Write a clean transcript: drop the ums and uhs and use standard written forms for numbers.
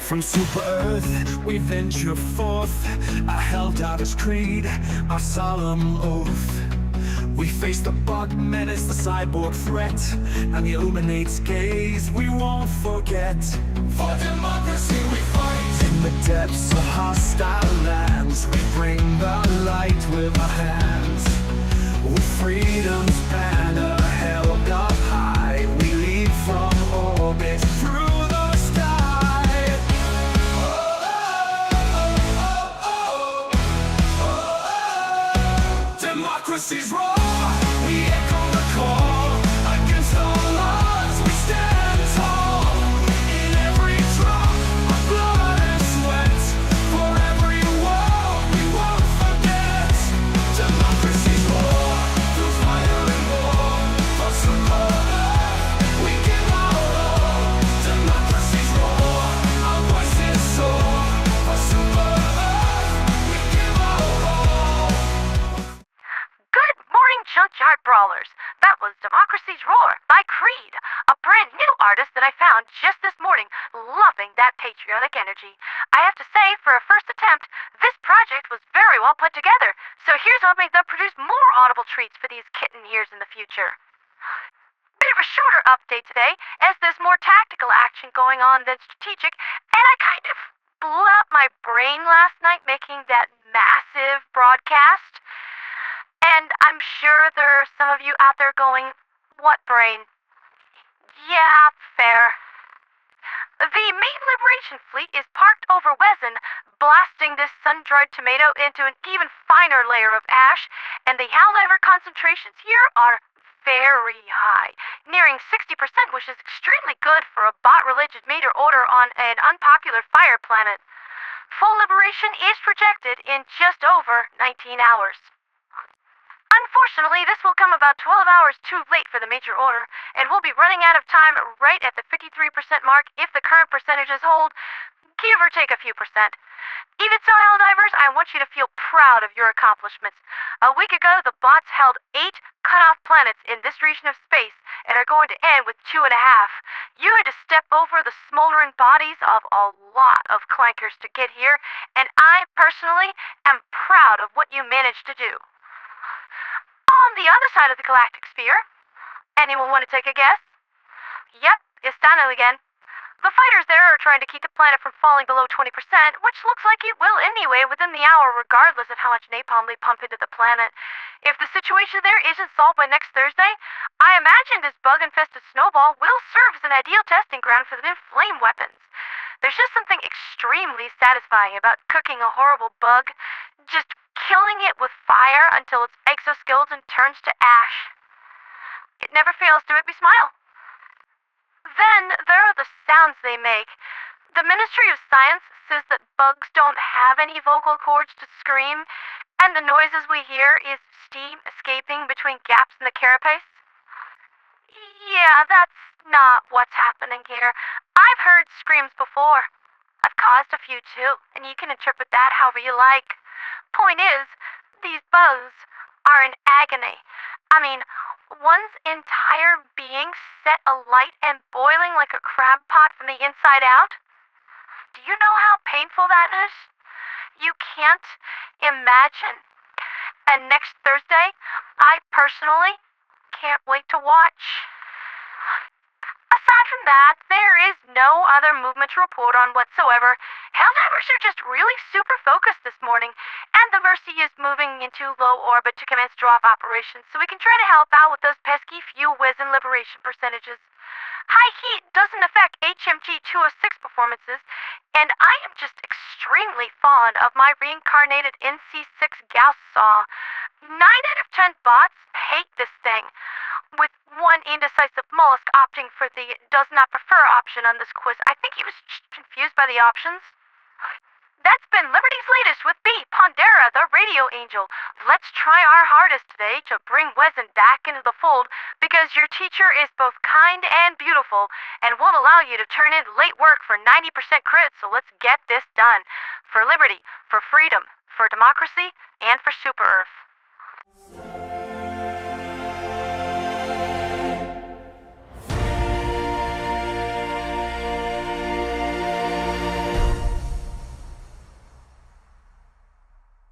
From super Earth, we venture forth, our hell-divers creed, our solemn oath. We face the bug menace, the cyborg threat, and the Illuminate's gaze we won't forget. For democracy we fight, in the depths of hostile lands. We bring the light with our hands. With freedom's banner held up high, we lead from orbit through the sky. Democracy's roar, we echo the call. Against all odds we stand tall. In every drop of blood and sweat, for every war we won't forget. Democracy's roar, through fire and war, for super Earth we give our all. Democracy's roar, our voices soar, for super Earth we give our all. Good morning, Junkyard Brawlers. That was Democracy's Roar by Creed, a brand new artist that I found just this morning. Loving that patriotic energy. I have to say, for a first attempt, this project was very well put together. So here's hoping they'll produce more audible treats for these kitten ears in the future. Bit of a shorter update today, as there's more tactical action going on than strategic, and I kind of blew out my brain last night making that massive broadcast. And I'm sure there are some of you out there going, what brain? Yeah, fair. The main Liberation fleet is parked over Wezen, blasting this sun-dried tomato into an even finer layer of ash, and the Helldiver concentrations here are very high, nearing 60%, which is extremely good for a bot-related meteor order on an unpopular fire planet. Full liberation is projected in just over 19 hours. Unfortunately, this will come about 12 hours too late for the major order, and we'll be running out of time right at the 53% mark if the current percentages hold, give or take a few percent. Even so, Helldivers, I want you to feel proud of your accomplishments. A week ago, the bots held 8 cut-off planets in this region of space, and are going to end with 2.5. You had to step over the smoldering bodies of a lot of clankers to get here, and I, personally, am proud of what you managed to do. On the other side of the galactic sphere, anyone want to take a guess? Yep, it's Dano again. The fighters there are trying to keep the planet from falling below 20%, which looks like it will anyway within the hour, regardless of how much napalm they pump into the planet. If the situation there isn't solved by next Thursday, I imagine this bug-infested snowball will serve as an ideal testing ground for the new flame weapons. There's just something extremely satisfying about cooking a horrible bug, just killing it with fire until its exoskeleton turns to ash. It never fails to make me smile. Then there are the sounds they make. The Ministry of Science says that bugs don't have any vocal cords to scream, and the noises we hear is steam escaping between gaps in the carapace. Yeah, that's not what's happening here. I've heard screams before. I've caused a few too, and you can interpret that however you like. Point is, these bugs are in agony. I mean, one's entire being set alight and boiling like a crab pot from the inside out. Do you know how painful that is? You can't imagine. And next Thursday, I personally can't wait to watch. Aside from that, there is no other movement to report on whatsoever. Helldivers are just really super focused this morning, and the Mercy is moving into low orbit to commence drop operations, so we can try to help out with those pesky few Wezen liberation percentages. High heat doesn't affect HMG 206 performances, and I am just extremely fond of my reincarnated NC6 Gauss saw. 9 out of 10 bots hate this thing, with one indecisive mollusk opting for the does not prefer option on this quiz. I think he was confused by the options. That's been Liberty's latest with me, Pondera, the radio angel. Let's try our hardest today to bring Wezen back into the fold, because your teacher is both kind and beautiful, and won't allow you to turn in late work for 90% crit, so let's get this done. For Liberty, for freedom, for democracy, and for Super Earth.